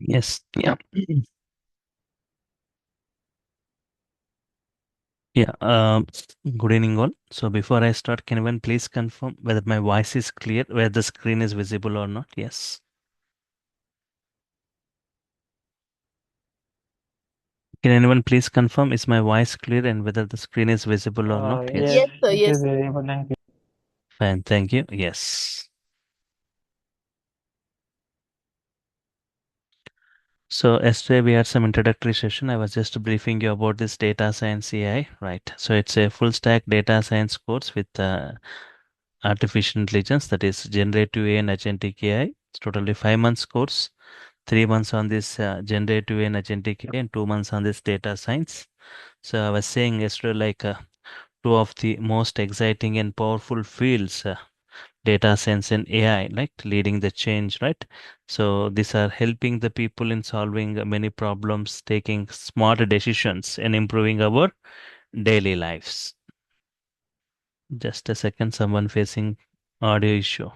Yes. Yeah. Yeah. Good evening, all. So before I start, can anyone please confirm whether my voice is clear, whether the screen is visible or not? Yes. Can anyone please confirm is my voice clear and whether the screen is visible or not? Yes, Yes. sir. it is Yes. variable and Fine. Thank you. Yes. So yesterday we had some introductory session. I was just briefing you about this data science AI, right? So it's a full stack data science course with artificial intelligence, that is generative AI and agentic AI. It's totally 5 months course. 3 months on this generative and agentic AI and 2 months on this data science. So I was saying yesterday, like two of the most exciting and powerful fields, data science and AI, like leading the change, right? So these are helping the people in solving many problems, taking smart decisions, and improving our daily lives. Just a second, someone facing audio issue.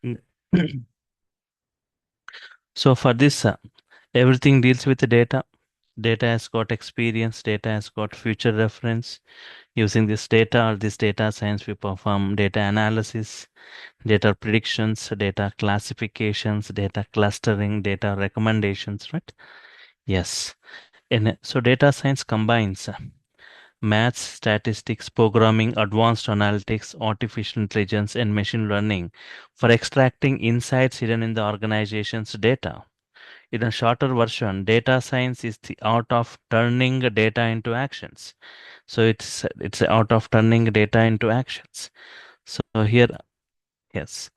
Mm. So for this, everything deals with the data. Data has got experience, data has got future reference. Using this data or this data science, we perform data analysis, data predictions, data classifications, data clustering, data recommendations, right? Yes. So data science combines maths, statistics, programming, advanced analytics, artificial intelligence, and machine learning for extracting insights hidden in the organization's data. In a shorter version, data science is the art of turning data into actions. So it's the art of turning data into actions. So here, yes,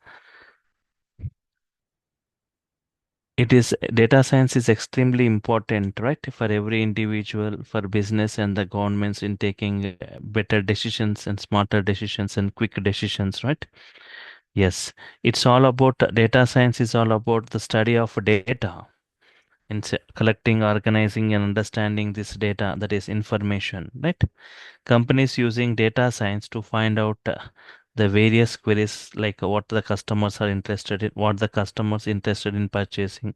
it is data science is extremely important, right, for every individual, for business and the governments in taking better decisions and smarter decisions and quick decisions, right? Yes, it's all about data science is all about the study of data in collecting, organizing, and understanding this data, that is information, right? Companies using data science to find out the various queries, like what the customers are interested in, what the customers interested in purchasing,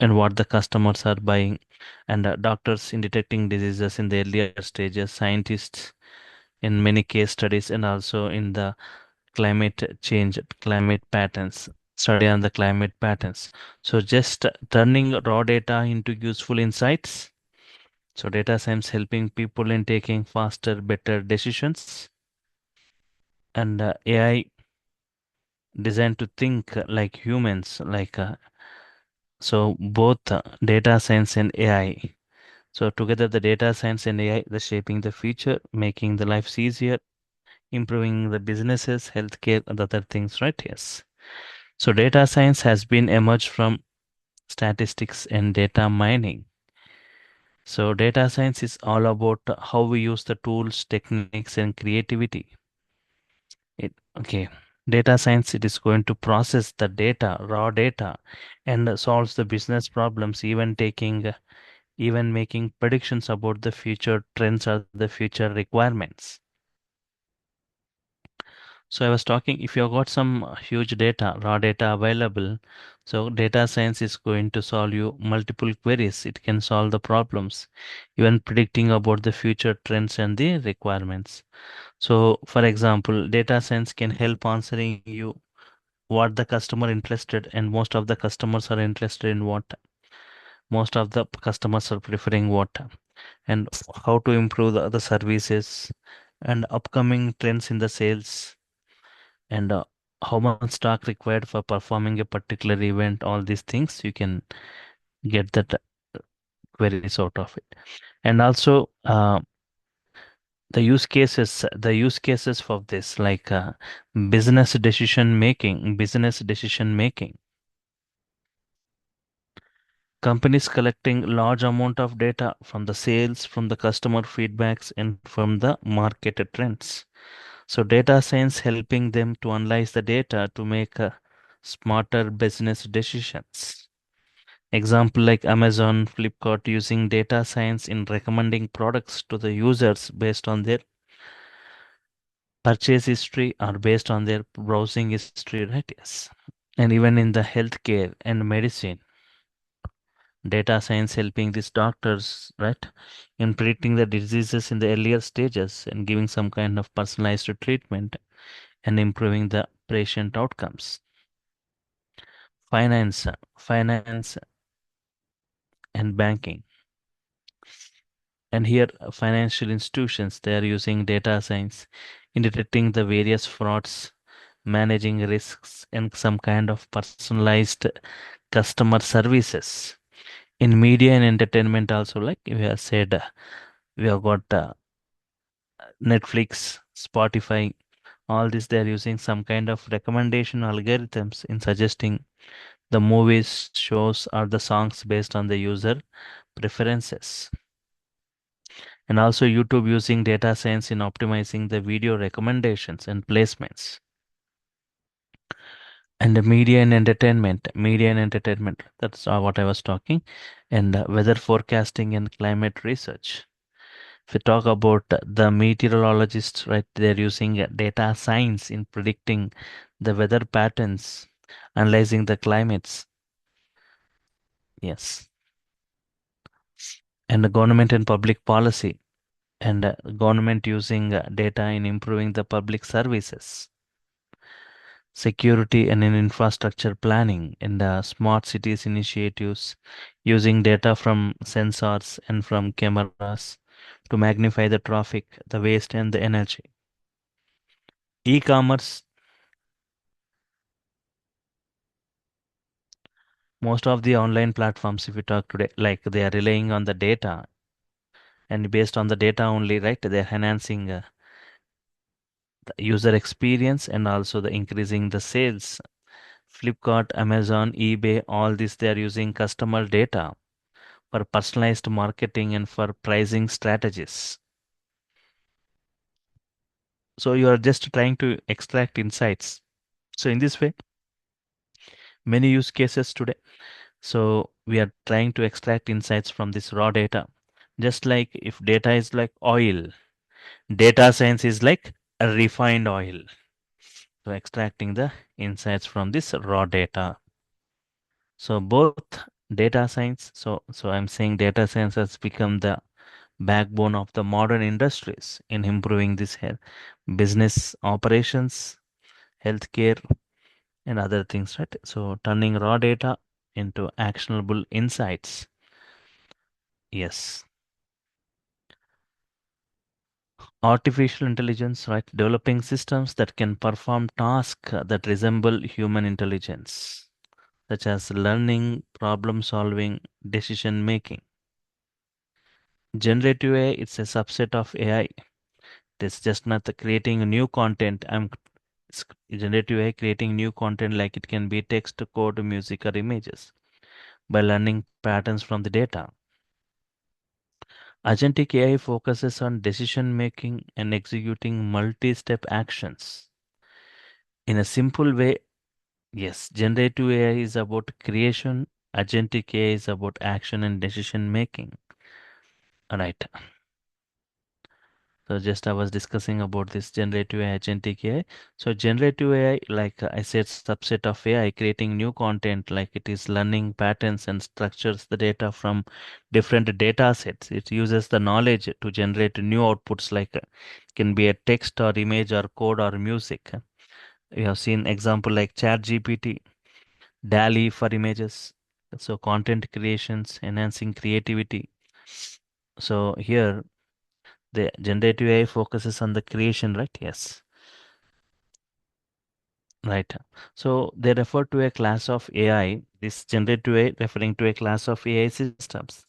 and what the customers are buying, and doctors in detecting diseases in the earlier stages, scientists in many case studies, and also in the climate change, climate patterns, study on the climate patterns. So just turning raw data into useful insights. So data science helping people in taking faster, better decisions, and AI designed to think like humans, like so both data science and AI. So together, the data science and AI, the shaping the future, making the lives easier, improving the businesses, healthcare, and other things, right? Yes. So data science has been emerged from statistics and data mining. So data science is all about how we use the tools, techniques, and creativity. Okay. Data science, it is going to process the data, raw data, and solves the business problems, even making predictions about the future trends or the future requirements. So I was talking, if you've got some huge data, raw data available, so data science is going to solve you multiple queries. It can solve the problems, even predicting about the future trends and the requirements. So, for example, data science can help answering you what the customer interested, and most of the customers are interested in what. Most of the customers are preferring what, and how to improve the services, and upcoming trends in the sales, and how much stock required for performing a particular event. All these things you can get that queries out of it. And also the use cases for this, like business decision making. Companies collecting large amount of data from the sales, from the customer feedbacks, and from the market trends. So data science helping them to analyze the data to make smarter business decisions. Example like Amazon, Flipkart using data science in recommending products to the users based on their purchase history or based on their browsing history, right? Yes. And even in the healthcare and medicine, data science helping these doctors, right, in predicting the diseases in the earlier stages and giving some kind of personalized treatment and improving the patient outcomes. Finance and banking. And here, financial institutions, they are using data science in detecting the various frauds, managing risks, and some kind of personalized customer services. In media and entertainment, also, like we have said, we have got Netflix, Spotify, all this, they're using some kind of recommendation algorithms in suggesting the movies, shows, or the songs based on the user preferences. And also YouTube using data science in optimizing the video recommendations and placements. And the media and entertainment, that's what I was talking. And weather forecasting and climate research. If we talk about the meteorologists, right, they're using data science in predicting the weather patterns, analyzing the climates. Yes. And the government and public policy, and government using data in improving the public services, security and in infrastructure planning, and smart cities initiatives using data from sensors and from cameras to magnify the traffic, the waste, and the energy. E-commerce, most of the online platforms, if you talk today, like they are relying on the data, and based on the data only, right, they're enhancing the user experience and also the increasing the sales. Flipkart, Amazon, eBay, all this, they are using customer data for personalized marketing and for pricing strategies. So you are just trying to extract insights. So in this way, many use cases today. So we are trying to extract insights from this raw data. Just like if data is like oil, data science is like a refined oil. So extracting the insights from this raw data. So both data science, so I'm saying data science has become the backbone of the modern industries in improving this business operations, healthcare, and other things, right? So turning raw data into actionable insights. Yes. Artificial intelligence, right? Developing systems that can perform tasks that resemble human intelligence, such as learning, problem solving, decision making. Generative AI, it's a subset of AI. It's just not the creating a new content. Generative AI creating new content like it can be text, code, music, or images by learning patterns from the data. Agentic AI focuses on decision making and executing multi-step actions. In a simple way, yes, generative AI is about creation, agentic AI is about action and decision making. Right. So just I was discussing about this generative AI, agentic AI. So generative AI, like I said, subset of AI creating new content, like it is learning patterns and structures the data from different data sets. It uses the knowledge to generate new outputs, like can be a text or image or code or music. We have seen example like ChatGPT, DALI for images. So content creations, enhancing creativity. So here the generative AI focuses on the creation, right? Yes, right. So they refer to a class of AI, this generative AI referring to a class of AI systems.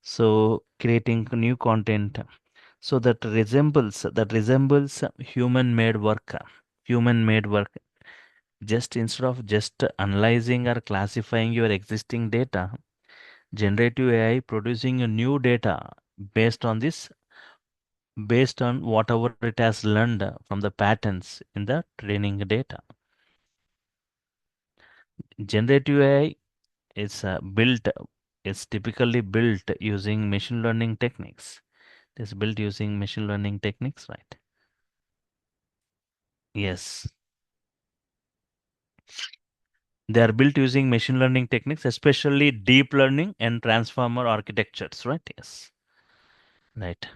So creating new content. So that resembles human-made work. Human-made work. Just instead of just analyzing or classifying your existing data, Generative AI producing a new data based on this, based on whatever it has learned from the patterns in the training data. Generative AI is is typically built using machine learning techniques. It is built using machine learning techniques, right? Yes. They are built using machine learning techniques, especially deep learning and transformer architectures, right? Yes. Right.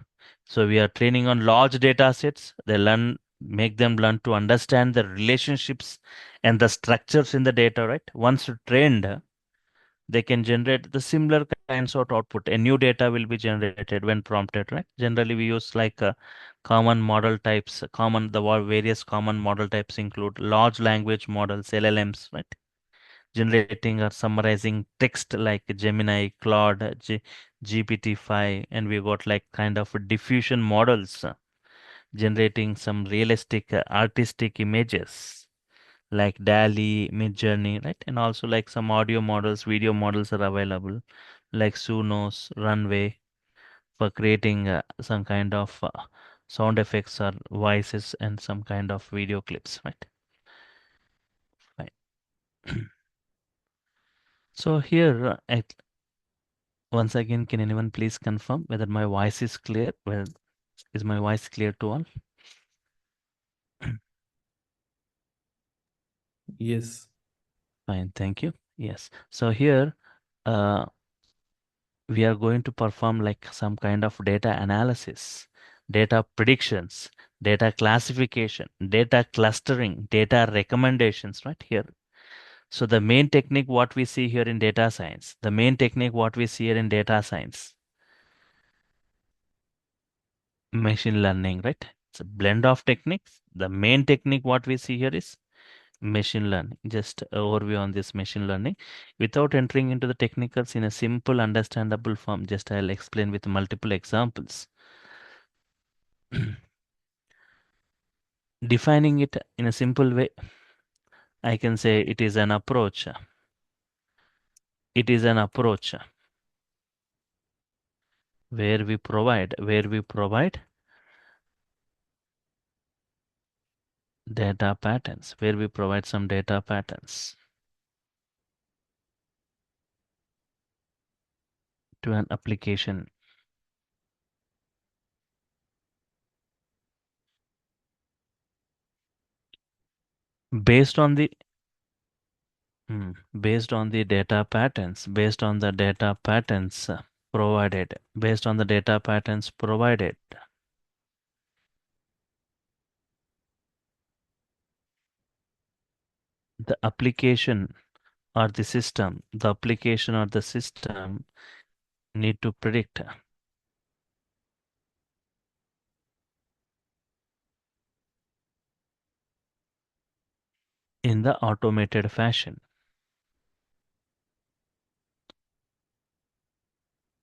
So we are training on large data sets. They learn, make them learn to understand the relationships and the structures in the data, right? Once trained, they can generate the similar kinds of output. A new data will be generated when prompted, right? Generally, we use like common model types. Various common model types include large language models, LLMs, right? Generating or summarizing text like Gemini, Claude, GPT-5, and we got like kind of diffusion models generating some realistic artistic images like DALI, Midjourney, right? And also like some audio models, video models are available like Sunos, Runway for creating some kind of sound effects or voices and some kind of video clips, right? Fine. So here, once again, can anyone please confirm whether my voice is clear? Well, is my voice clear to all? Yes. Fine, thank you. Yes. So here, uh, we are going to perform like some kind of data analysis, data predictions, data classification, data clustering, data recommendations, right here. So the main technique what we see here in data science, the main technique what we see here in data science, machine learning, right? It's a blend of techniques. The main technique what we see here is machine learning. Just overview on this machine learning. Without entering into the technicals in a simple, understandable form, just I'll explain with multiple examples. Defining it in a simple way, I can say it is an approach. It is an approach where we provide data patterns, where we provide some data patterns to an application based on the based on the data patterns, based on the data patterns provided, based on the data patterns provided, the application the application or the system need to predict in the automated fashion.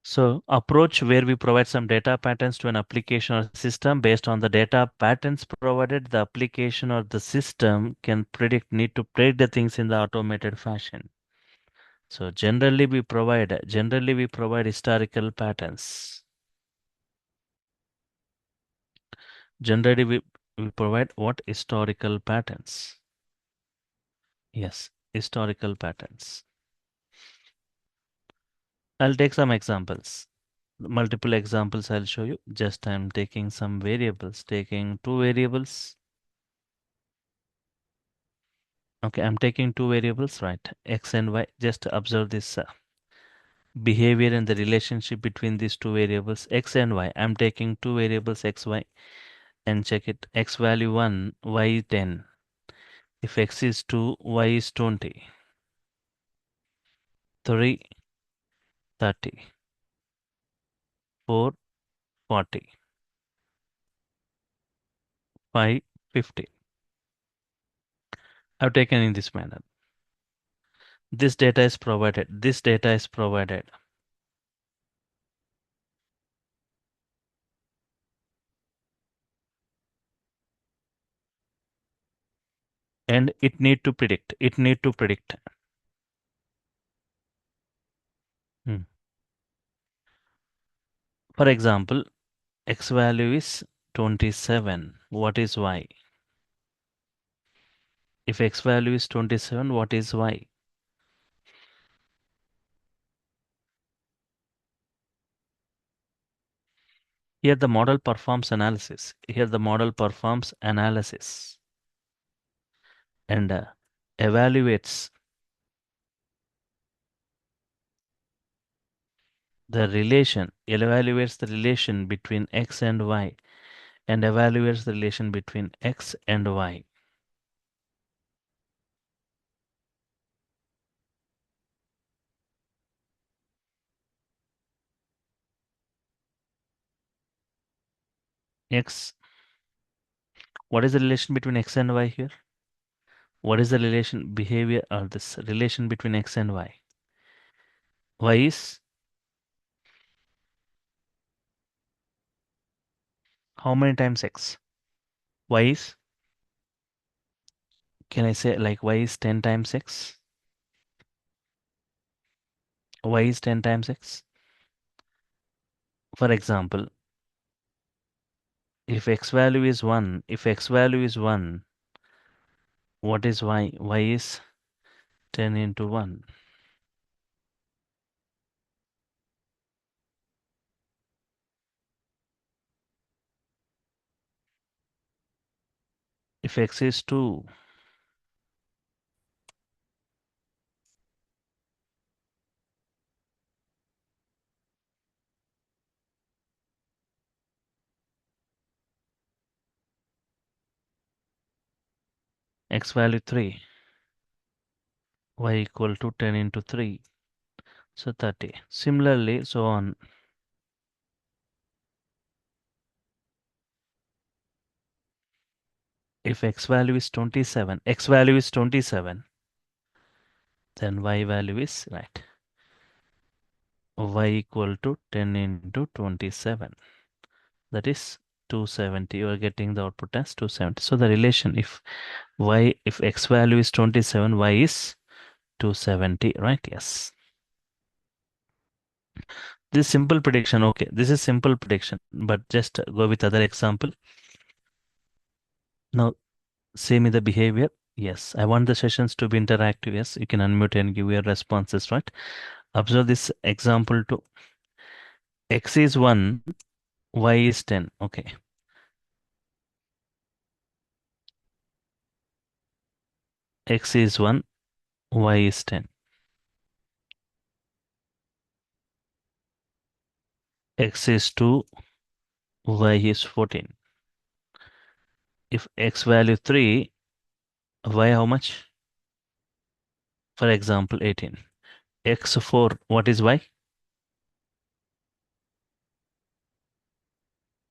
So approach where we provide some data patterns to an application or system based on the data patterns provided, the application or the system need to predict the things in the automated fashion. So generally we provide historical patterns. Generally we provide what? Historical patterns. Yes, historical patterns. I'll take some examples. Multiple examples I'll show you. Just I'm taking some variables, taking two variables. Okay, I'm taking two variables, right? X and Y. Just observe this behavior and the relationship between these two variables, X and Y. I'm taking two variables, X, Y, and check it. X value 1, Y 10. If X is 2, Y is 20. 3, 30. 4, 40. 5, 50. I've taken in this manner. This data is provided. This data is provided. And it need to predict. It need to predict. Hmm. For example, x value is 27. What is y? If x value is 27, what is y? Here the model performs analysis. Here the model performs analysis and evaluates evaluates the relation between x and y, and evaluates the relation between x and y. X, what is the relation between x and y here? What is the relation behavior or this relation between x and y? Y is how many times x? Y is, can I say like y is 10 times x? Y is 10 times x. For example, if x value is 1, what is y? Y is 10 into 1. If x is 2, x value 3, y equal to 10 into 3, so 30. Similarly, so on. If x value is 27, then y value is right. Y equal to 10 into 27. That is 270. You are getting the output as 270. So the relation, if x value is 27, y is 270, right? Yes. This simple prediction, okay. This is simple prediction, but just go with other example. Now, say me the behavior. Yes, I want the sessions to be interactive. Yes, you can unmute and give your responses, right? Observe this example to x is 1, y is 10. Okay. X is 1, y is 10. X is 2, y is 14. If x value 3, y how much? For example, 18. X 4, what is y?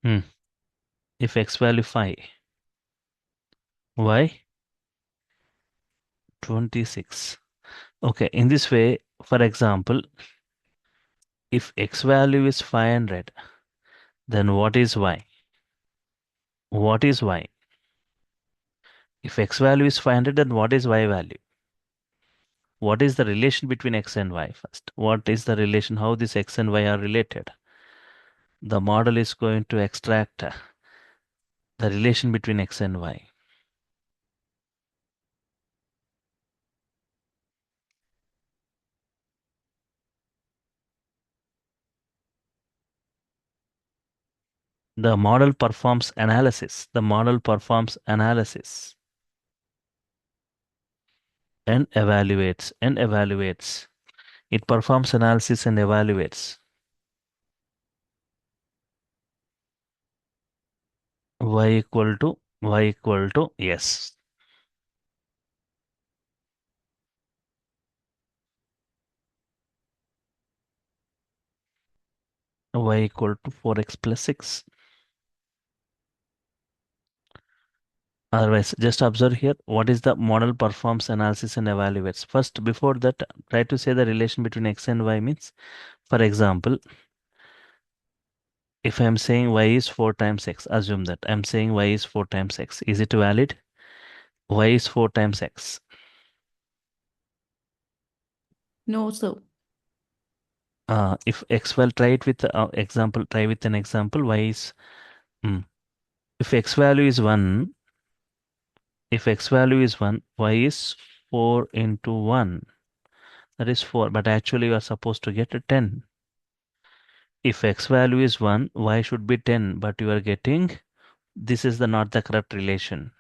Hmm. If x value 5, y 26. Okay, in this way, for example, if x value is 500, then what is y? What is y? If x value is 500, then what is y value? What is the relation between x and y first? What is the relation? How this x and y are related? The model is going to extract the relation between x and y. The model performs analysis. The model performs analysis and evaluates and evaluates. It performs analysis and evaluates. Y equal to yes. Y equal to 4x plus 6. Otherwise, just observe here what is the model performs analysis and evaluates. First, before that, try to say the relation between x and y means, for example, if I'm saying y is 4 times x, assume that I'm saying y is 4 times x. Is it valid? Y is 4 times x. No, sir. If x value, try it with example, try with an example. Y is, mm, if x value is 1, if x value is 1, y is 4 into 1. That is 4, but actually you are supposed to get a 10. If x value is 1, y should be 10, but you are getting, this is the not the correct relation.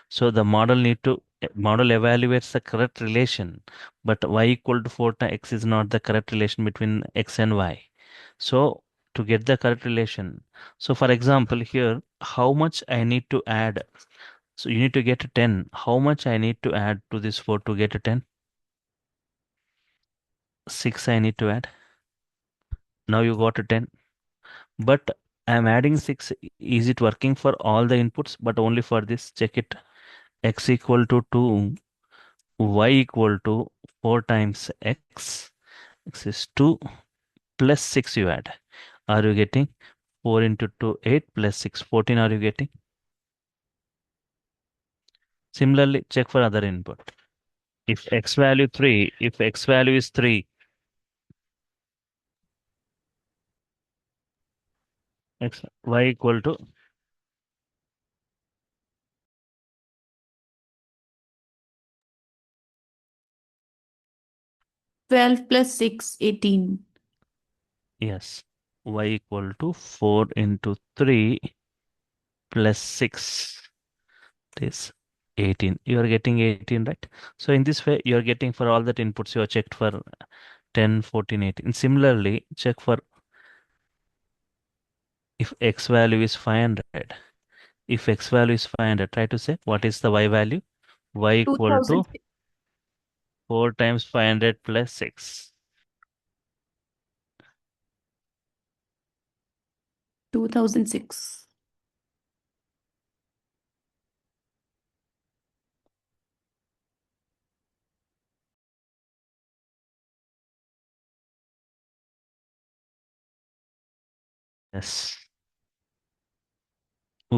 So the model evaluates the correct relation, but y equal to 4 times x is not the correct relation between x and y. So to get the correct relation, so for example here, how much I need to add? So you need to get a 10. How much I need to add to this 4 to get a 10? 6 I need to add. Now you got a 10. But I'm adding 6. Is it working for all the inputs? But only for this. Check it. X equal to 2, y equal to 4 times x. X is 2 plus 6 you add. Are you getting 4 into 2, 8 plus 6, 14 are you getting? Similarly, check for other input. If x value 3, if x value is 3, y equal to 12 plus 6, 18. yes, y equal to 4 into 3 plus 6 is 18. You are getting 18, right? So in this way, you are getting for all that inputs you are checked for 10, 14, 18. Similarly, check for if x value is 500. If x value is 500, try to say what is the y value? Y equal to 2000, 4 times 500 plus 6. 2006. Yes.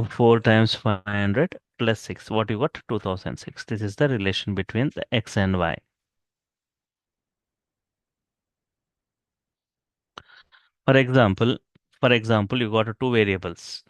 4 times 500 plus 6. What you got? 2006. This is the relation between the x and y. For example, you got two variables.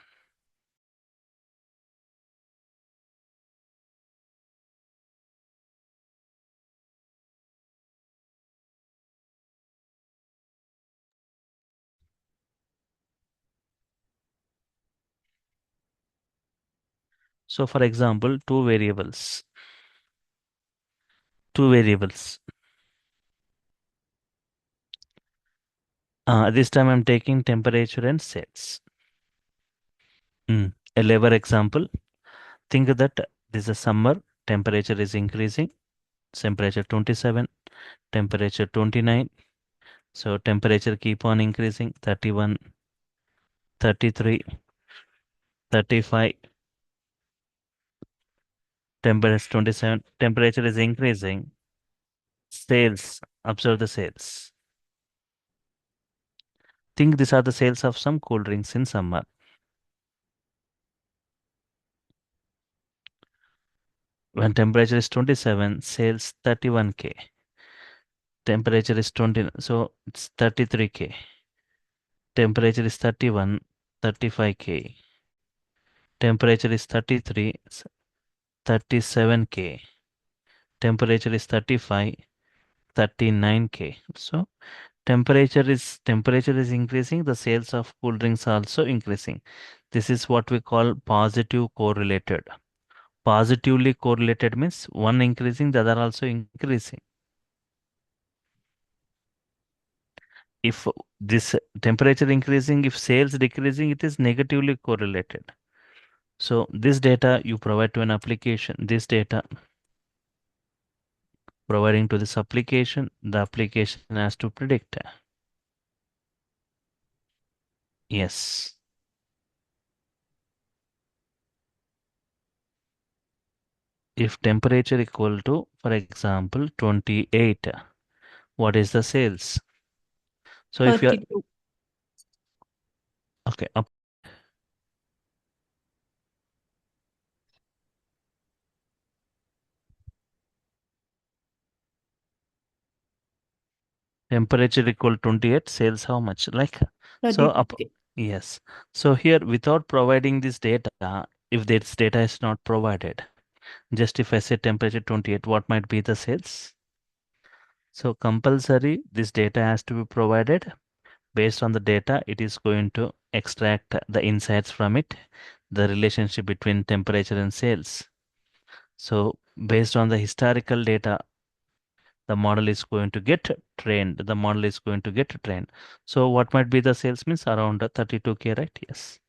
So for example, two variables. Two variables. This time I'm taking temperature and sales. A labor example. Think that this is summer, temperature is increasing, temperature 27, temperature 29. So temperature keep on increasing, 31, 33, 35, temperature 27, temperature is increasing. Sales, observe the sales. Think these are the sales of some cool drinks in summer. When temperature is 27, sales 31K. Temperature is 20, so it's 33K. Temperature is 31, 35K. Temperature is 33, 37K. Temperature is 35, 39K. So temperature is increasing, the sales of cool drinks are also increasing. This is what we call positive correlated. Positively correlated means one increasing, the other also increasing. If this temperature increasing, if sales decreasing, it is negatively correlated. So this data you provide to an application, this data providing to this application, the application has to predict. Yes. If temperature equal to, for example, 28, what is the sales? So if you're 32. okay, Temperature equal 28, sales how much? Like, so up, 32K. yes. So here, without providing this data, if this data is not provided, just if I say temperature 28, what might be the sales? So compulsory, this data has to be provided. Based on the data, it is going to extract the insights from it, the relationship between temperature and sales. So based on the historical data, the model is going to get trained. The model is going to get trained. So what might be the sales means around 32K, right? Yes.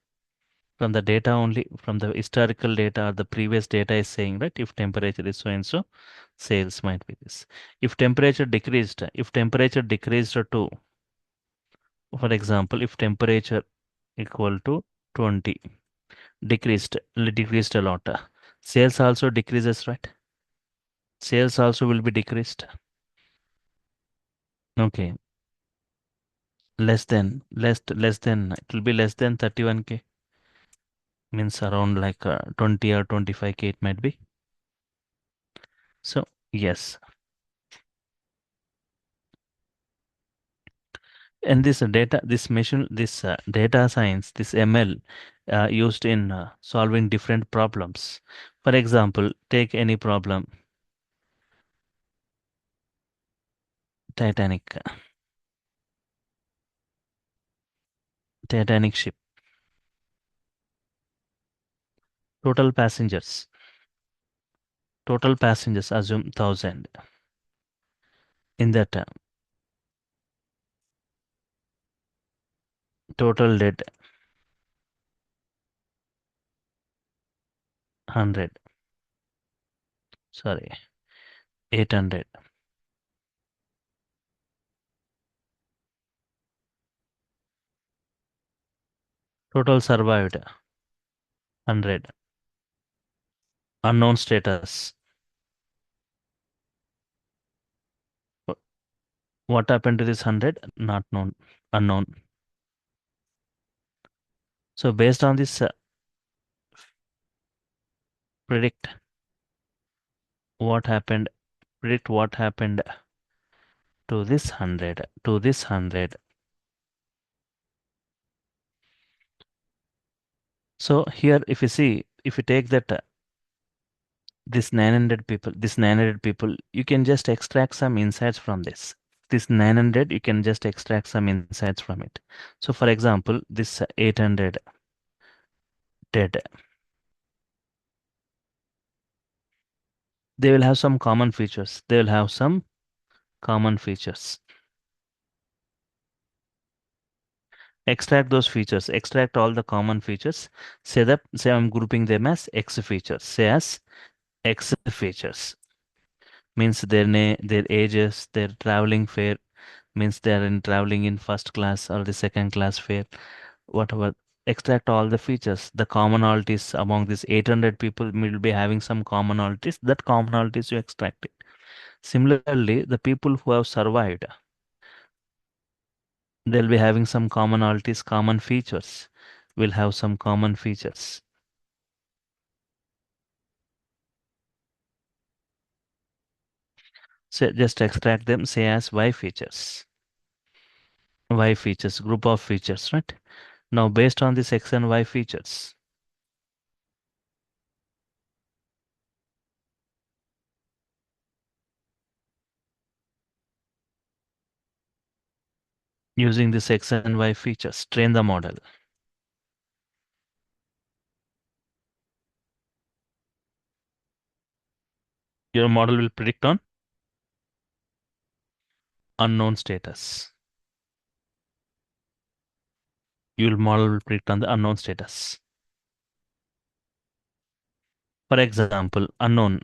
From the data only, from the historical data or the previous data is saying, right? If temperature is so and so, sales might be this. If temperature decreased to, for example, if temperature equal to 20, decreased a lot. Sales also decreases, right? Sales also will be decreased. Okay. Less than it will be less than 31K, means around like 20 or 25K it might be. So yes, and this data science, this ML used in solving different problems. For example, take any problem. Titanic. Titanic ship. Total passengers. Total passengers assume 1,000. In that total dead 100. Sorry, 800. Total survived 100. Unknown status. Wh- What happened to this 100? Not known. Unknown. So based on this, predict what happened. Predict what happened to this 100. To this 100. So here, if you see, if you take that this 900 people, you can just extract some insights from this. This 900, you can just extract some insights from it. So for example, this 800 dead, they will have some common features. They will have some common features. Extract those features, extract all the common features. Say I'm grouping them as X features. Say as X features. Means their ages, their traveling fare, means they are in traveling in first class or the second class fare, whatever. Extract all the features. The commonalities among these 800 people will be having some commonalities. That commonalities you extract it. Similarly, the people who have survived, they'll be having some commonalities, common features. Will have some common features. So just extract them, say as Y features. Y features, group of features, right? Now, based on this X and Y features, using this X and Y features, train the model. Your model will predict on unknown status. Your model will predict on the unknown status. For example, unknown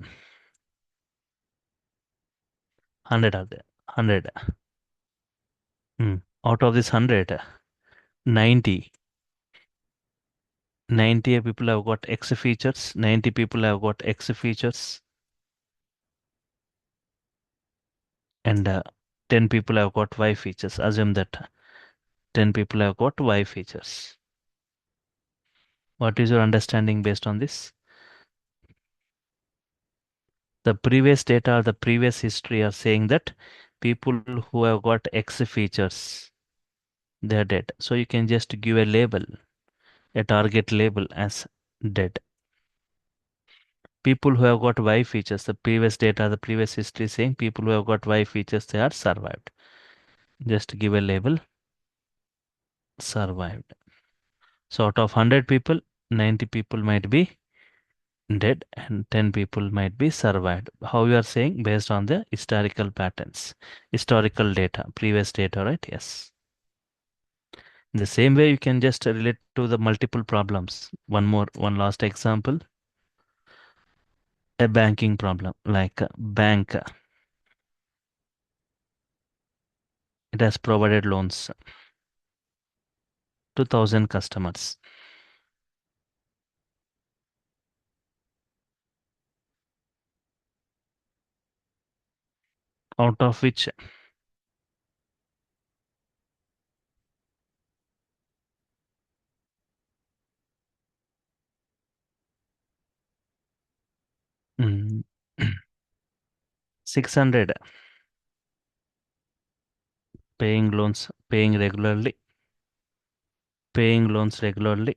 100 are there. 100. Out of this 100, 90 90 people have got X features, 90 people have got X features, and 10 people have got Y features. Assume that 10 people have got Y features. What is your understanding based on this? The previous data or the previous history are saying that people who have got X features, they are dead. So you can just give a label, a target label as dead. People who have got Y features, the previous data, the previous history saying people who have got Y features, they are survived. Just give a label survived. So out of 100 people, 90 people might be dead and 10 people might be survived. How you are saying? Based on the historical patterns, historical data, previous data, right? Yes. In the same way, you can just relate to the multiple problems. One last example, a banking problem, like a bank, it has provided loans to 1,000 customers, out of which mm, 600 paying regularly, paying loans regularly.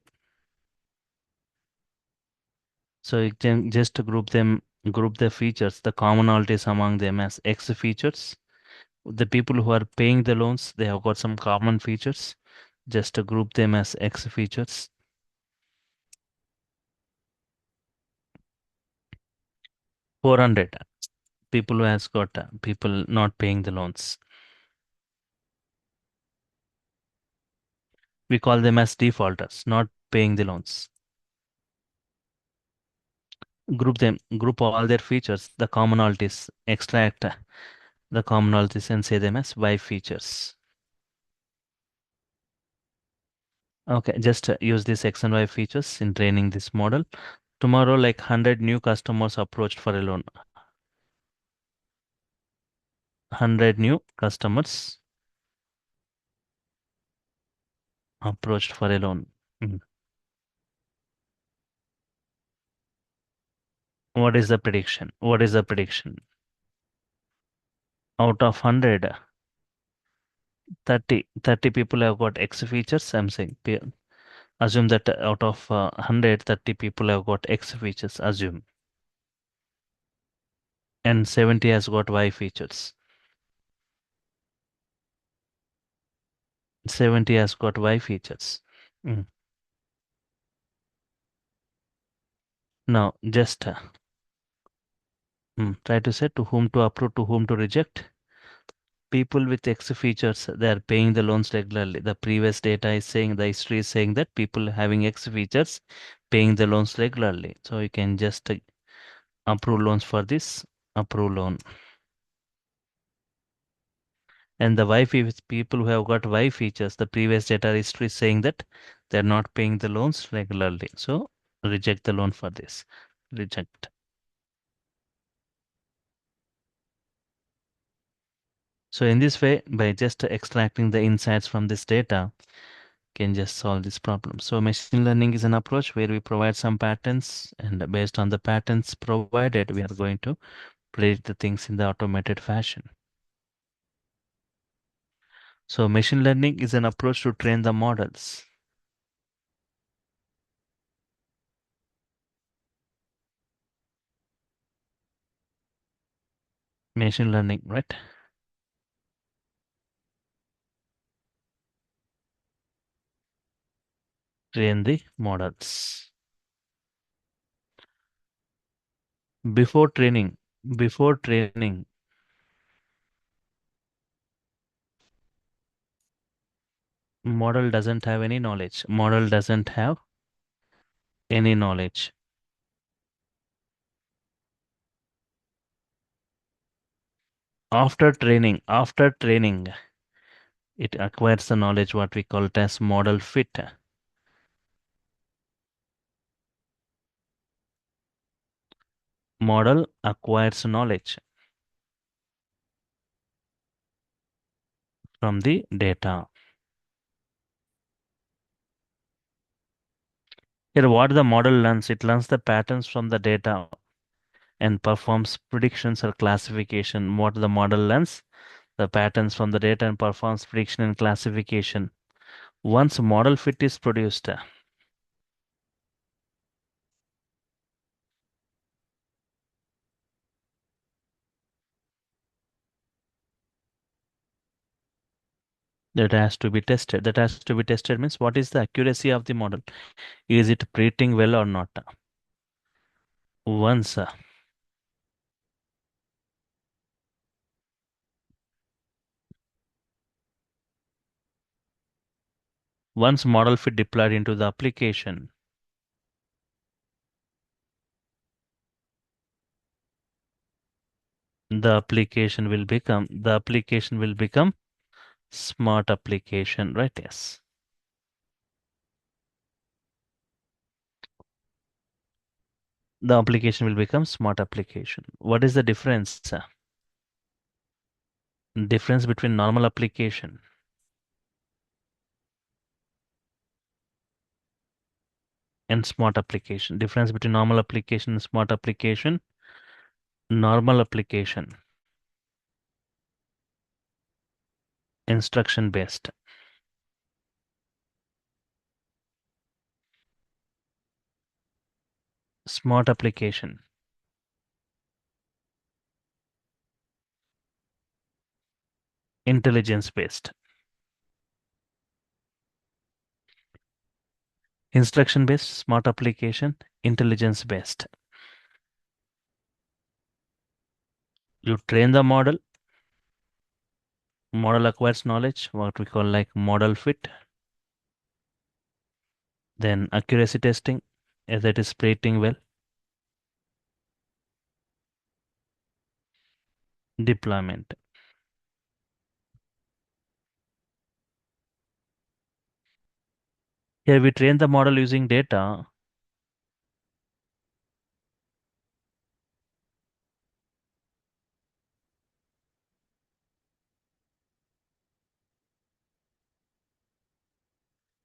So you can just group the features, the commonalities among them as X features. The people who are paying the loans, they have got some common features. Just to group them as X features. 400 people who has got people not paying the loans. We call them as defaulters, not paying the loans. Group all their features, the commonalities, extract the commonalities and say them as Y features. Okay, just use these X and Y features in training this model. Tomorrow, like 100 new customers approached for a loan. 100 new customers approached for a loan. Mm. What is the prediction? What is the prediction? Out of 100, 30 people have got X features. I'm saying, assume that out of 100, 30 people have got X features, assume. And 70 has got Y features. 70 has got Y features. Mm. Now, just try to say to whom to approve, to whom to reject. People with X features, they are paying the loans regularly. The previous data is saying, the history is saying that people having X features paying the loans regularly. So you can just approve loans for this, approve loan. And the people who have got Y features, the previous data history is saying that they're not paying the loans regularly. So reject the loan for this. Reject. So in this way, by just extracting the insights from this data, can just solve this problem. So machine learning is an approach where we provide some patterns, and based on the patterns provided, we are going to predict the things in the automated fashion. So machine learning is an approach to train the models. Machine learning, right? Train the models. Before training, before training, model doesn't have any knowledge. Model doesn't have any knowledge. After training, it acquires the knowledge what we call it as model fit. Model acquires knowledge from the data. Here, what the model learns, it learns the patterns from the data and performs predictions or classification. What the model learns, the patterns from the data and performs prediction and classification. Once model fit is produced, that has to be tested. That has to be tested means what is the accuracy of the model? Is it predicting well or not? Once once model fit deployed into the application, the application will become smart application, right? Yes. The application will become smart application. What is the difference? Difference between normal application and smart application. Difference between normal application and smart application. Normal application, instruction based. Smart application, intelligence based. Instruction based, smart application, intelligence based. You train the model, model acquires knowledge, what we call like model fit. Then accuracy testing, if that is predicting well. Deployment. Here we train the model using data.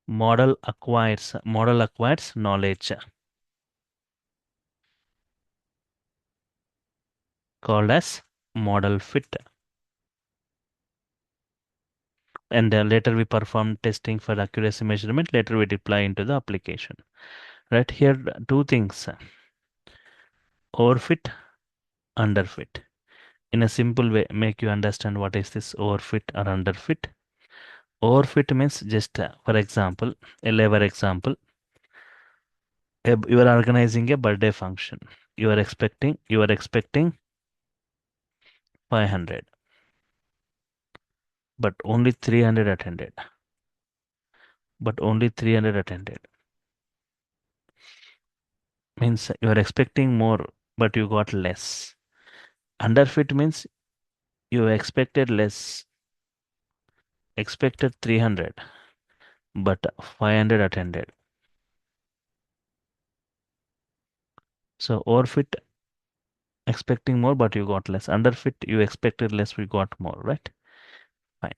Model acquires knowledge, called as model fit. And later we perform testing for accuracy measurement. Later we deploy into the application. Right here, two things: overfit, underfit. In a simple way, make you understand what is this overfit or underfit. Overfit means just, for example, a labor example. You are organizing a birthday function. You are expecting 500, but only 300 attended. But only 300 attended. Means you are expecting more, but you got less. Underfit means you expected less, expected 300, but 500 attended. So overfit, expecting more, but you got less. Underfit, you expected less, we got more, right? Fine.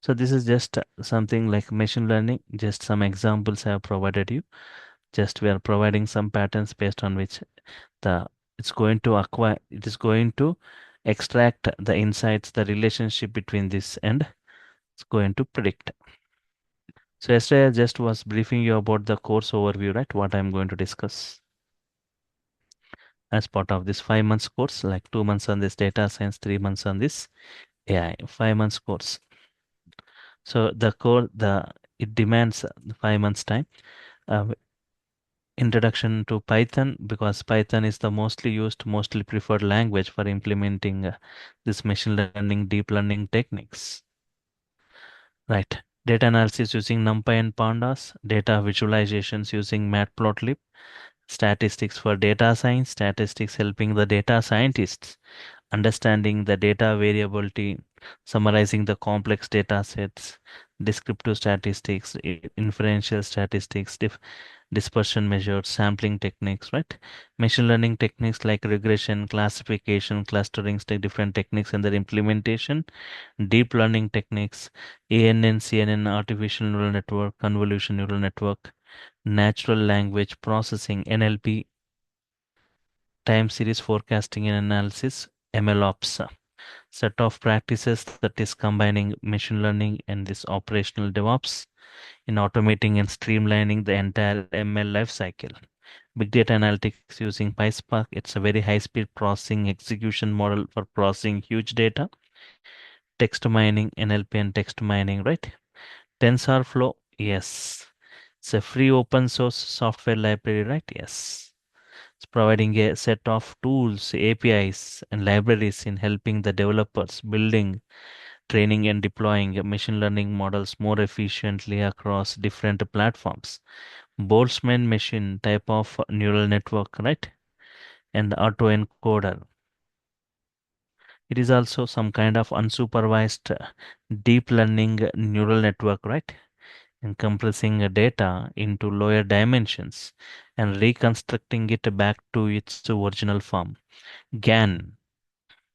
So this is just something like machine learning. Just some examples I have provided you. Just we are providing some patterns based on which the it is going to extract the insights, the relationship between this, and it's going to predict. So yesterday I just was briefing you about the course overview, right? What I'm going to discuss as part of this 5 months course, like 2 months on this data science, 3 months on this AI, 5 months course. So it demands 5 months time. Uh, Introduction to Python, because Python is the mostly used, mostly preferred language for implementing this machine learning, deep learning techniques. Right. Data analysis using NumPy and Pandas, data visualizations using Matplotlib, statistics for data science, statistics helping the data scientists understanding the data variability, summarizing the complex data sets, descriptive statistics, inferential statistics, dispersion measures, sampling techniques, right? Machine learning techniques like regression, classification, clustering, different techniques and their implementation, deep learning techniques, ANN, CNN, artificial neural network, convolution neural network, natural language processing, NLP, time series forecasting and analysis, MLOps. Set of practices that is combining machine learning and this operational DevOps in automating and streamlining the entire ML lifecycle. Big data analytics using PySpark, it's a very high-speed processing execution model for processing huge data. Text mining, NLP and text mining, right? TensorFlow, yes. It's a free open source software library, right? Yes. It's providing a set of tools, APIs, and libraries in helping the developers building, training, and deploying machine learning models more efficiently across different platforms. Boltzmann machine type of neural network, right? And autoencoder. It is also some kind of unsupervised deep learning neural network, right? And compressing data into lower dimensions and reconstructing it back to its original form. GAN.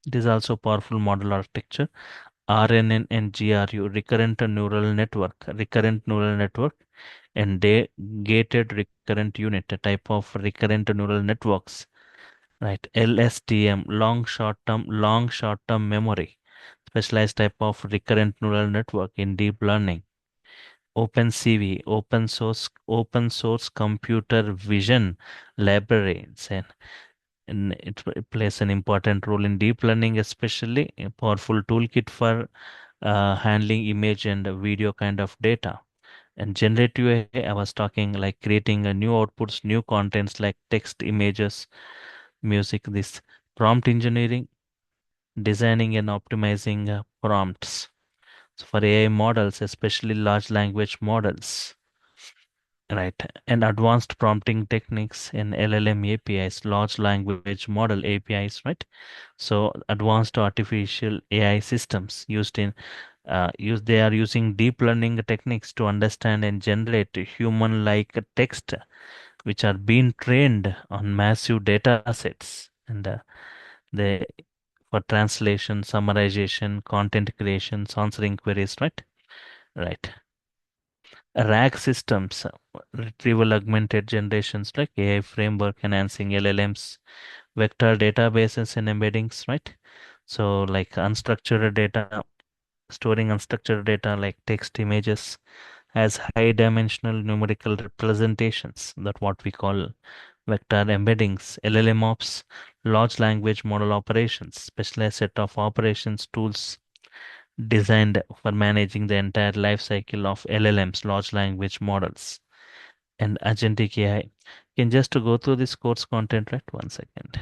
It is also powerful model architecture. RNN and GRU, recurrent neural network, and gated recurrent unit, a type of recurrent neural networks, right? LSTM, long short-term memory, specialized type of recurrent neural network in deep learning. OpenCV, open source computer vision library. And it plays an important role in deep learning, especially a powerful toolkit for handling image and video kind of data. And generative AI, I was talking like creating a new outputs, new contents like text, images, music, this prompt engineering, designing and optimizing prompts. So for AI models, especially large language models, right? And advanced prompting techniques in LLM APIs, large language model APIs, right? So advanced artificial AI systems they are using deep learning techniques to understand and generate human-like text, which are being trained on massive data sets. And they for translation, summarization, content creation, answering queries, right? Right. RAG systems, retrieval augmented generations like AI framework enhancing LLMs, vector databases and embeddings, right? So like unstructured data, storing unstructured data like text images as high dimensional numerical representations, that what we call vector embeddings, LLM ops, large language model operations, specialized set of operations tools designed for managing the entire life cycle of LLMs, large language models, and agentic AI. Can just to go through this course content, right? One second.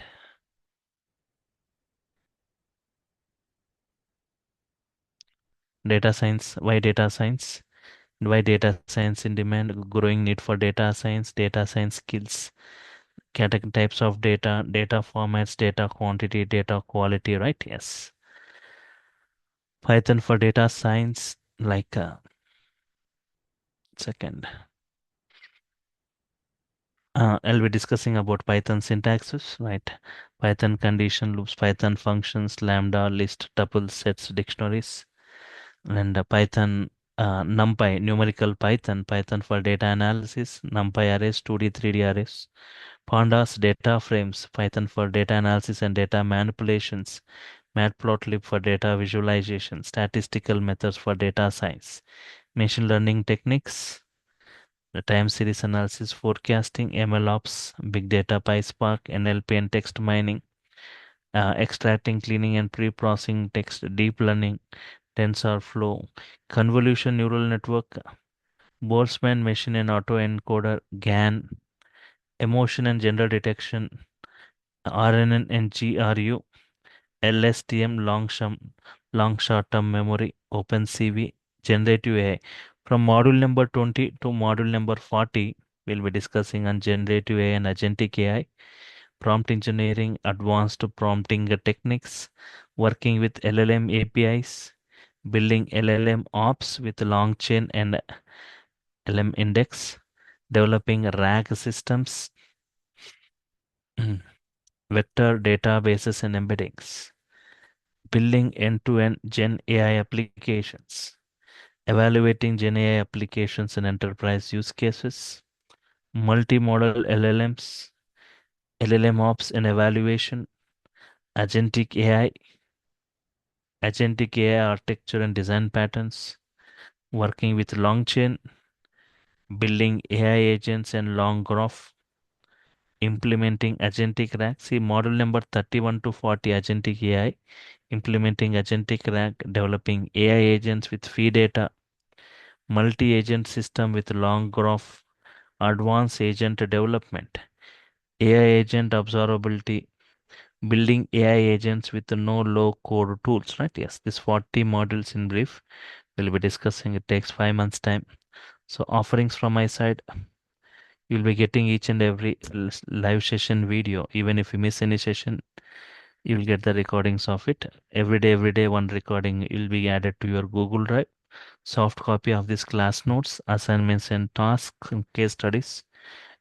Data science. Why data science? Why data science in demand? Growing need for data science skills, category types of data, data formats, data quantity, data quality, right? Yes. Python for data science, like second. I'll be discussing about Python syntaxes, right? Python condition loops, Python functions, lambda, list, tuple, sets, dictionaries, and Python, NumPy, numerical Python, Python for data analysis, NumPy arrays, 2D, 3D arrays, Pandas, data frames, Python for data analysis and data manipulations, Matplotlib for data visualization, statistical methods for data science, machine learning techniques, the time series analysis, forecasting, MLOps, big data, PySpark, NLP and text mining, extracting, cleaning and pre-processing text, deep learning, TensorFlow, convolution neural network, Boltzmann machine and autoencoder, GAN, emotion and gender detection, RNN and GRU, LSTM, long short-term memory, OpenCV, generative AI. From module number 20 to module number 40, we'll be discussing on generative AI and agentic AI, prompt engineering, advanced prompting techniques, working with LLM APIs, building LLM ops with long chain and LM index, developing RAG systems, vector databases and embeddings, building end-to-end Gen AI applications, evaluating Gen AI applications in enterprise use cases, multimodal LLMs, LLM ops and evaluation, agentic AI, agentic AI architecture and design patterns, working with long chain, building AI agents and long graph, implementing agentic RAG. See, model number 31 to 40, agentic AI, implementing agentic RAG, developing AI agents with fee data, multi-agent system with long graph, advanced agent development, AI agent observability, building AI agents with no low code tools, right? Yes, this 40 modules in brief we'll be discussing. It takes 5 months time. So offerings from my side, you'll be getting each and every live session video. Even if you miss any session, you'll get the recordings of it. Every day, one recording will be added to your Google Drive. Soft copy of this class notes, assignments and tasks and case studies.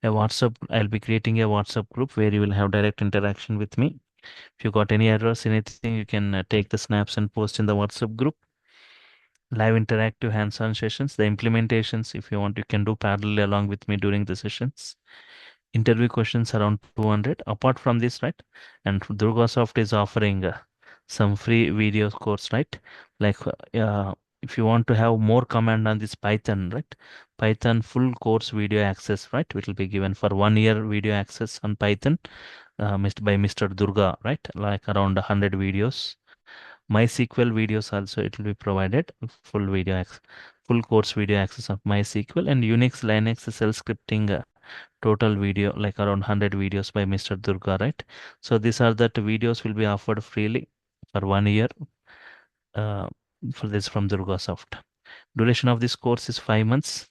A WhatsApp, I'll be creating a WhatsApp group where you will have direct interaction with me. If you got any errors, anything, you can take the snaps and post in the WhatsApp group. Live interactive hands-on sessions, the implementations, if you want, you can do parallel along with me during the sessions. Interview questions around 200. Apart from this, right? And DurgaSoft is offering some free video course, right? Like if you want to have more command on this Python, right? Python full course video access, right? It will be given for 1 year video access on Python, by Mr. Durga, right? Like around 100 videos. MySQL videos also it will be provided full full course video access of MySQL and Unix Linux shell scripting total video like around 100 videos by Mr. Durga, right? So these are that videos will be offered freely for 1 year uh, for this from DurgaSoft. Duration of this course is 5 months.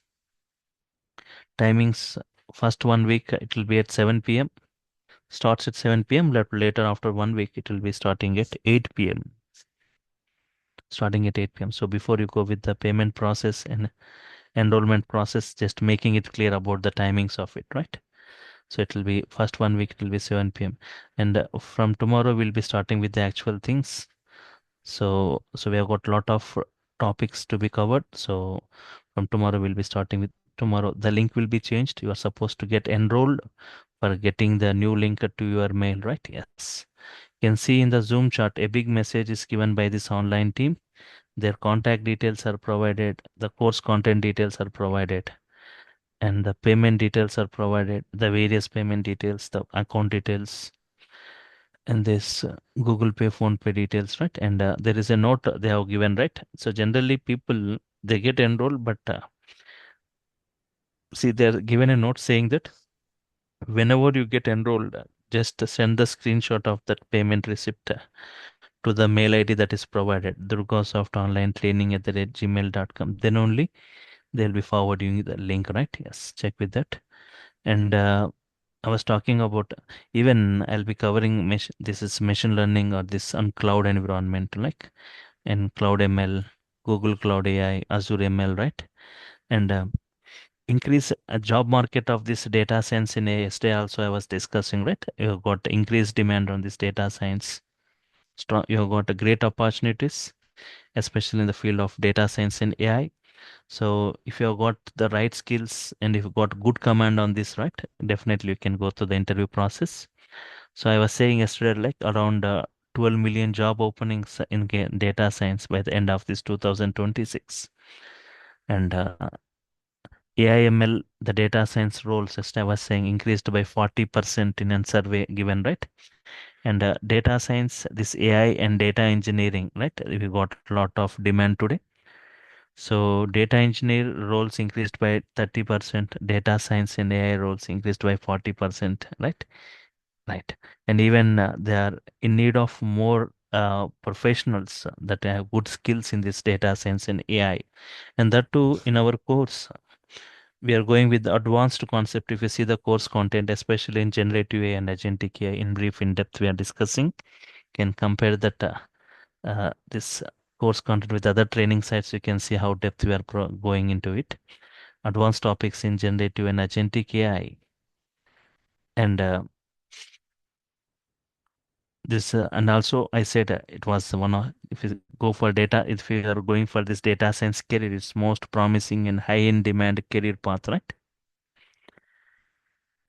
Timings first 1 week it will be at 7 p.m. Starts at 7 p.m. Later after 1 week it will be starting at 8 p.m. Starting at 8 p.m. So before you go with the payment process and enrollment process, just making it clear about the timings of it, right? So it will be first 1 week, it will be 7 p.m. And from tomorrow, we'll be starting with the actual things. So we have got a lot of topics to be covered. So from tomorrow, we'll be starting with tomorrow. The link will be changed. You are supposed to get enrolled for getting the new link to your mail, right? Yes. You can see in the Zoom chat, a big message is given by this online team. Their contact details are provided. The course content details are provided and the payment details are provided, the various payment details, the account details, and this Google Pay, Phone Pay details, right? And there is a note they have given, right? So generally people they get enrolled, but see they're given a note saying that whenever you get enrolled, just send the screenshot of that payment receipt to the mail ID that is provided, Durgasoft online training at the gmail.com. Then only they'll be forwarding you the link, right? Yes, check with that. And I was talking about even I'll be covering this is machine learning or this on cloud environment like in cloud ML, Google Cloud AI, Azure ML, right? And increase job market of this data science in yesterday also I was discussing, right? You got increased demand on this data science. Strong, you got a great opportunities, especially in the field of data science and AI. So if you have got the right skills and if you got good command on this, right, definitely you can go through the interview process. So I was saying yesterday, like around 12 million job openings in data science by the end of this 2026. And AIML, the data science roles, as I was saying, increased by 40% in a survey given, right? And data science, this AI and data engineering, right? We got a lot of demand today. So data engineer roles increased by 30%, data science and AI roles increased by 40%, right? Right. And even they are in need of more professionals that have good skills in this data science and AI. And that too in our course, we are going with the advanced concept. If you see the course content, especially in generative AI and agentic AI, in brief, in depth, we are discussing, can compare that this course content with other training sites. You can see how depth we are going into it. Advanced topics in generative and agentic AI. And this and also I said it was one of if you go for data if you are going for this data science career, it's most promising and high in demand career path, right?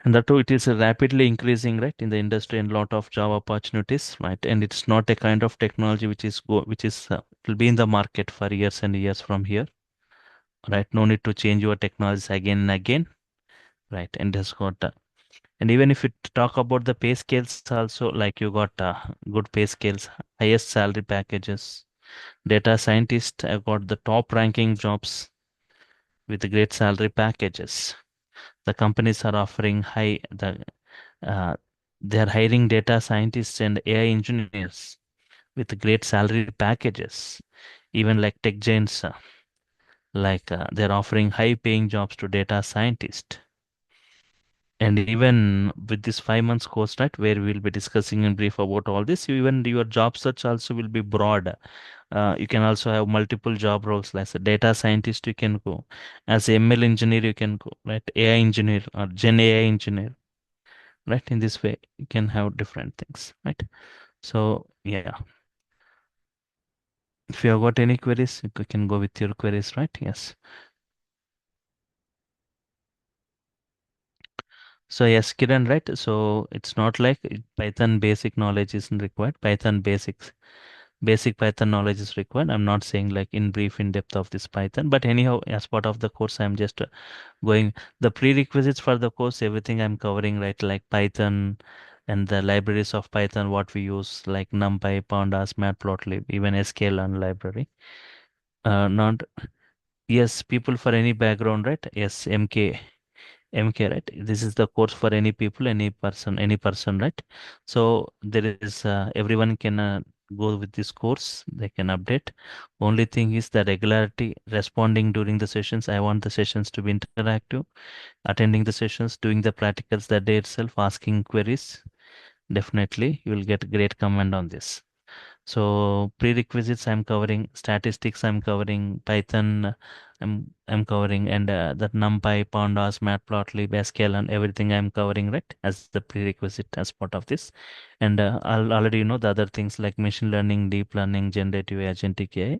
And that too, it is rapidly increasing, right, in the industry and lot of job opportunities, right? And it's not a kind of technology which is it will be in the market for years and years from here, right? No need to change your technologies again and again, right? And has got and even if you talk about the pay scales also, like you got good pay scales, highest salary packages. Data scientists have got the top ranking jobs with great salary packages. The companies are offering uh, they are hiring data scientists and AI engineers with great salary packages. Even like tech giants, they're offering high paying jobs to data scientists. And even with this 5 months course, right, where we'll be discussing in brief about all this, even your job search also will be broad. You can also have multiple job roles, like as a data scientist, you can go. As a ML engineer, you can go, right? AI engineer or Gen AI engineer, right? In this way, you can have different things, right? So, yeah, if you have got any queries, you can go with your queries, right? Yes. So, yes, Kiran, right? So, it's not like Python basic knowledge isn't required. Basic Python knowledge is required. I'm not saying like in brief, in depth of this Python, but anyhow, as part of the course, I'm just going the prerequisites for the course, everything I'm covering, right? Like Python and the libraries of Python, what we use, like NumPy, Pandas, Matplotlib, even sklearn library. Not yes, people for any background, right? Yes, MK, right? This is the course for any people, any person, right? So there is everyone can go with this course. They can update. Only thing is the regularity, responding during the sessions. I want the sessions to be interactive, attending the sessions, doing the practicals that day itself, asking queries. Definitely, you will get great comment on this. So prerequisites I'm covering, statistics I'm covering, Python I'm covering, and that NumPy, Pandas, Matplotlib, sklearn, everything I'm covering, right, as the prerequisite as part of this. And I'll already know the other things like machine learning, deep learning, generative, agentic AI.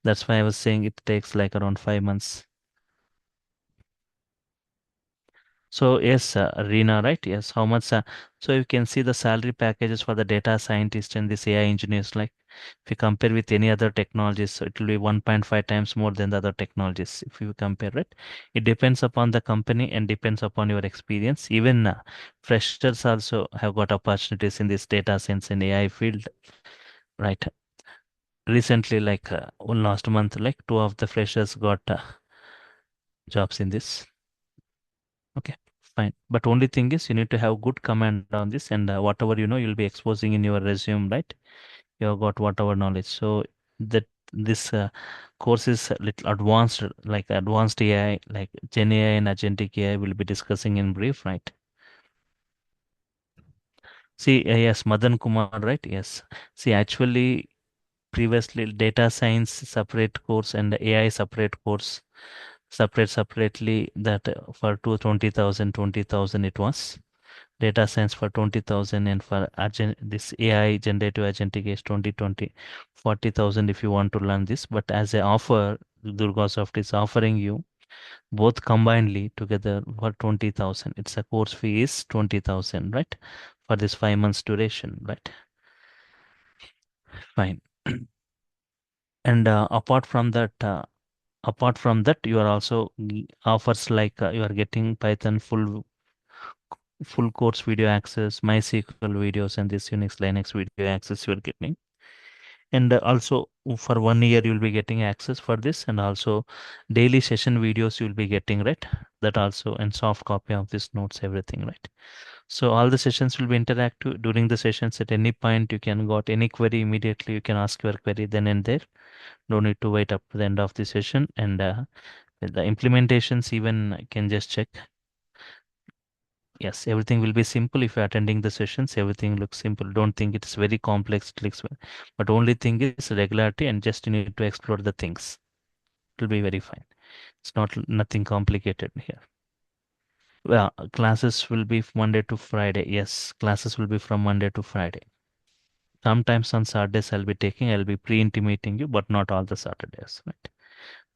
That's why I was saying it takes like around 5 months. So yes, Reena, right? Yes, how much? So you can see the salary packages for the data scientists and this AI engineers. Like if you compare with any other technologies, so it will be 1.5 times more than the other technologies. If you compare it, it depends upon the company and depends upon your experience. Even freshers also have got opportunities in this data science and AI field, right? Recently, like one last month, like two of the freshers got jobs in this. Okay, fine. But only thing is you need to have good command on this and whatever you know you'll be exposing in your resume, right? You have got whatever knowledge. So that this course is a little advanced, like advanced AI, like Gen AI and Agentic AI will be discussing in brief, right? See, yes, Madan Kumar, right? Yes. See, actually, previously data science separate course and AI separate course, separately that for 20,000 it was. Data science for 20,000 and for this AI generative agentic is 2020 40,000 if you want to learn this. But as a offer, DurgaSoft is offering you both combinedly together for 20,000. It's a course fee is 20,000, right? For this 5 months duration, right? Fine. And apart from that, you are also offers like you are getting Python full course video access, MySQL videos, and this Unix Linux video access you are getting. And also for 1 year you'll be getting access for this, and also daily session videos you'll be getting, right? That also, and soft copy of this notes, everything, right? So all the sessions will be interactive. During the sessions, at any point you can got any query immediately. You can ask your query then and there. No need to wait up to the end of the session. And the implementations even can just check. Yes, everything will be simple if you're attending the sessions. Everything looks simple. Don't think it's very complex. It looks but only thing is regularity and just you need to explore the things. It will be very fine. It's not nothing complicated here. Well, classes will be Monday to Friday. Yes, classes will be from Monday to Friday. Sometimes on Saturdays I'll be pre-intimating you, but not all the Saturdays, right?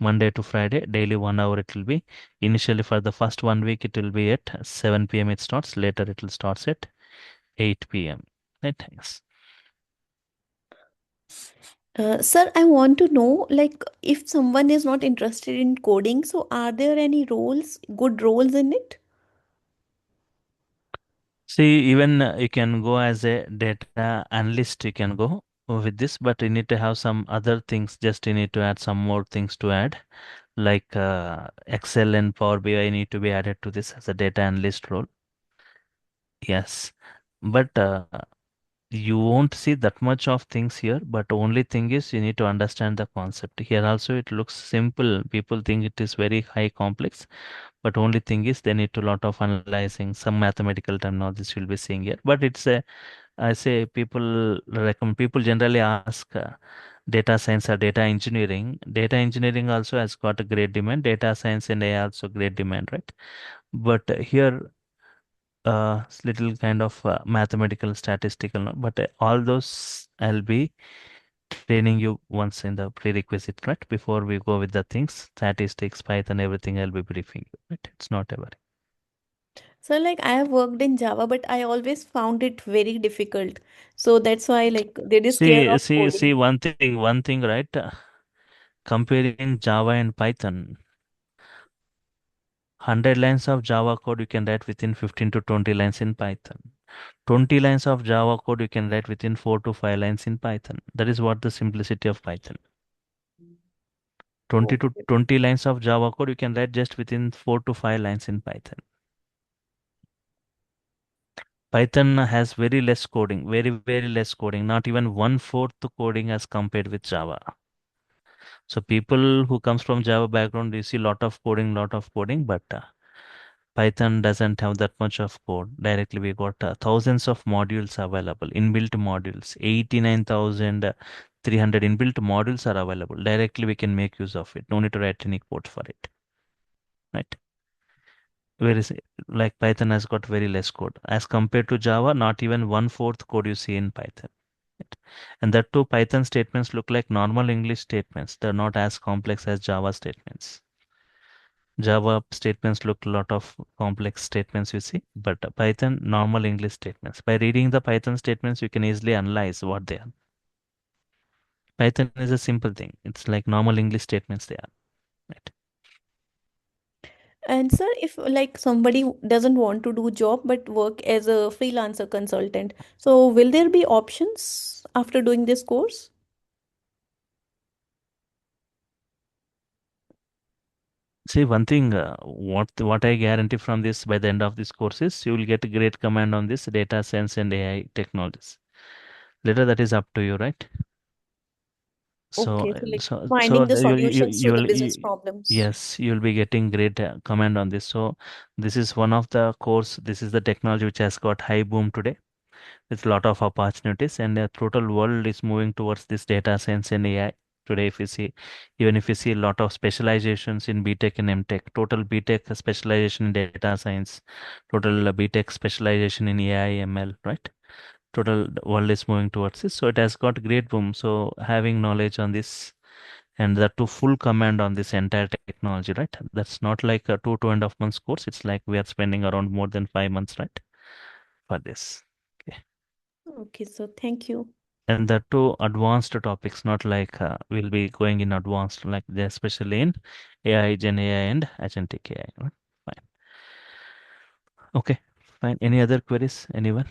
Monday to Friday, daily 1 hour it will be. Initially for the first 1 week it will be at 7 p.m. it starts. Later it will starts at 8 p.m. Right? Yes. Sir, I want to know, like, if someone is not interested in coding, so are there any roles, good roles in it? See, even you can go as a data analyst, you can go with this, but you need to have some other things. Just you need to add some more things to add, like Excel and Power BI need to be added to this as a data analyst role. Yes, but you won't see that much of things here, but only thing is you need to understand the concept. Here also it looks simple. People think it is very high complex, but only thing is they need to lot of analyzing some mathematical terminologies you'll be seeing here. But it's a, I say people recommend, people generally ask data science or data engineering. Data engineering also has got a great demand. Data science and AI also great demand, right? But here little kind of mathematical statistical but all those I'll be training you once in the prerequisite, right? Before we go with the things, statistics, Python, everything I'll be briefing you, right? It's not a worry. So, like, I have worked in Java, but I always found it very difficult. So that's why, like, there is scare of See coding. one thing, right? Comparing Java and Python, 100 lines of Java code you can write within 15 to 20 lines in Python. 20 lines of Java code you can write within 4 to 5 lines in Python. That is what the simplicity of Python. 20 to Okay. 20 lines of Java code you can write just within 4 to 5 lines in Python. Python has very less coding, very less coding, not even one-fourth the coding as compared with Java. So people who comes from Java background, you see lot of coding, but Python doesn't have that much of code. Directly we got thousands of modules available, inbuilt modules, 89,300 inbuilt modules are available. Directly we can make use of it. No need to write any code for it, right? Whereas like Python has got very less code as compared to Java, not even one-fourth code you see in Python. Right? And that too, Python statements look like normal English statements. They're not as complex as Java statements. Java statements look a lot of complex statements you see, but Python normal English statements. By reading the Python statements, you can easily analyze what they are. Python is a simple thing. It's like normal English statements they are. Right? And sir, if like somebody doesn't want to do job but work as a freelancer consultant, so will there be options after doing this course? See, one thing, what I guarantee from this by the end of this course is you will get a great command on this data science and AI technologies. Later, that is up to you, right? So, Okay, so like so finding the solutions to the business you problems. yes, you'll be getting great command on this. So, this is one of the course. This is the technology which has got high boom today with a lot of opportunities, and the total world is moving towards this data science and AI. Today, if you see, even if you see a lot of specializations in BTech and MTech, total BTech specialization in data science, total BTech specialization in AI, ML, right? Total the world is moving towards this. So it has got great boom. So having knowledge on this and that to full command on this entire technology, right? That's not like a 2.5 months course. It's like we are spending around more than 5 months, right? For this. Okay. Okay, so thank you. And the two advanced topics, not like we'll be going in advanced, like especially in AI, Gen AI, and Agentic AI. Right? Fine. Okay, fine. Any other queries? Anyone?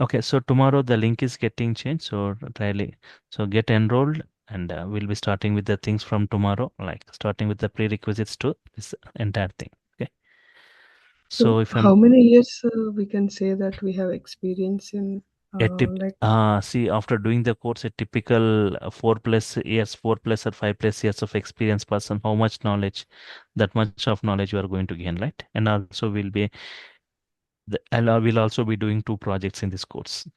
Okay, so tomorrow the link is getting changed. So really, so get enrolled, and we'll be starting with the things from tomorrow, like starting with the prerequisites to this entire thing. Okay. So, So if how I'm many years we can say that we have experience in a tip, like see, after doing the course, a typical 4+ years, 4+ or 5+ years of experience person, how much knowledge, that much of knowledge you are going to gain, right? And also will be, will also be doing two projects in this course.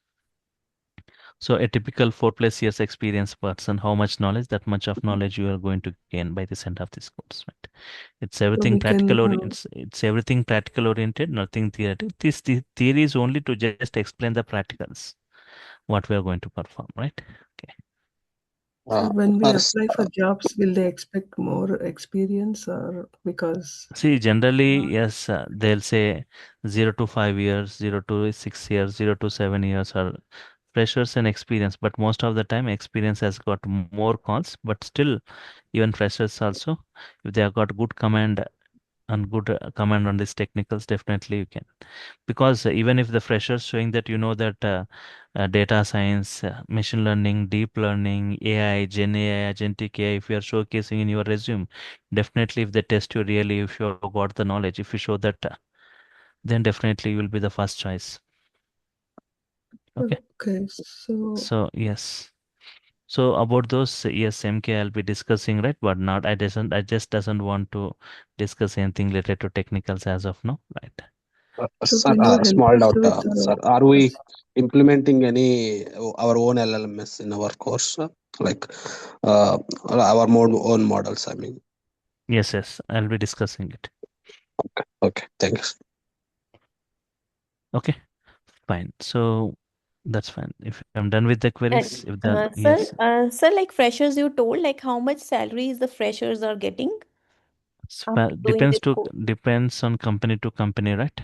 So a typical 4+ years experience person, how much knowledge, that much of knowledge you are going to gain by this end of this course, right? It's so everything we can practical or it's everything practical oriented, nothing theoretic. This the theory is only to just explain the practicals, what we are going to perform, right? Okay. So Uh, when we or, apply for jobs, will they expect more experience or because See, generally, yes, they'll say 0 to 5 years, 0 to 6 years, 0 to 7 years are freshers and experience. But most of the time, experience has got more calls. But still, even freshers also, if they have got good command and good command on these technicals, definitely you can. Because even if the freshers showing that you know that data science, machine learning, deep learning, AI, Gen AI, Agentic AI, if you are showcasing in your resume, definitely if they test you really, if you have got the knowledge, if you show that, then definitely you will be the first choice. Okay. okay, so So yes. So about those, yes, MK I'll be discussing, right? But not, I just doesn't want to discuss anything related to technicals as of now, right? sir, can you help small us doubt, with sir. Are we us- implementing any our own LLMs in our course, sir? Like uh, our own models? I mean, Yes, yes, I'll be discussing it. okay, thanks. Okay, fine. So that's fine. If I'm done with the queries, And if done, sir, yes. like freshers, you told like how much salaries the freshers are getting after doing Depends this to course. depends on company to company, right?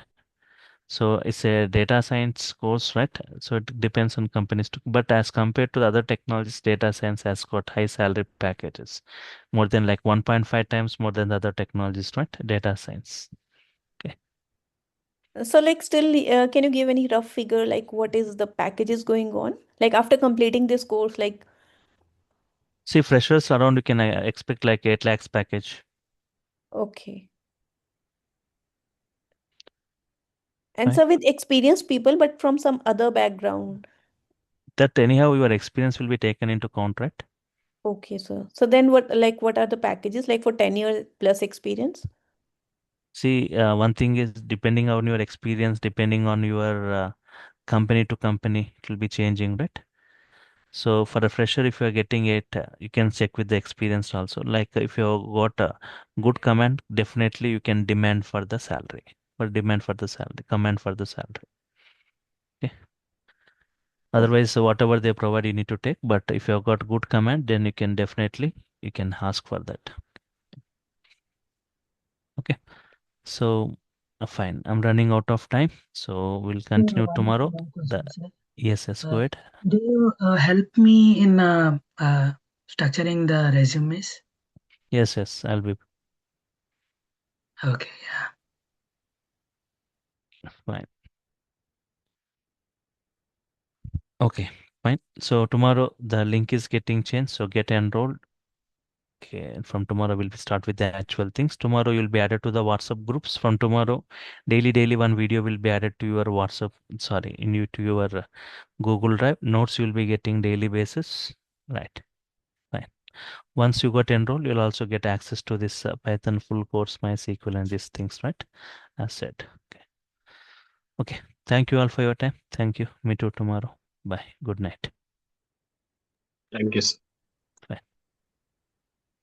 So it's a data science course, right? So it depends on companies to, but as compared to the other technologies, data science has got high salary packages, more than like 1.5 times more than the other technologies, right? Data science. Okay. So like still, can you give any rough figure like what is the packages going on? Like after completing this course, like See, freshers around you can expect like 8 lakhs package. okay. And Fine. so with experienced people, but from some other background. That anyhow your experience will be taken into count, right? Okay, sir. So then what are the packages like for 10 years plus experience? See, one thing is depending on your experience, depending on your company to company, it will be changing, right? So for a fresher, if you are getting it, you can check with the experience also. Like if you got a good command, definitely you can demand for the salary, or demand for the salary, command for the salary. Okay. Okay. Otherwise, whatever they provide, you need to take. But if you have got good command, then you can definitely you can ask for that. Okay. So fine. I'm running out of time, so we'll continue tomorrow. One The question, sir. yes, yes, go Uh, ahead. do you help me in structuring the resumes? Yes, yes, I'll be Okay, yeah. fine. Okay, fine. So tomorrow the link is getting changed, so get enrolled. Okay, and from tomorrow we'll start with the actual things. Tomorrow you'll be added to the WhatsApp groups. From tomorrow, daily one video will be added to your WhatsApp. Sorry, in you to your Google Drive. Notes you'll be getting daily basis. Right. Fine. Once you got enrolled, you'll also get access to this Python full course, MySQL, and these things. Right. As said. Okay. Okay. Thank you all for your time. Thank you. Meet you tomorrow. Bye. Good night. Thank you, sir.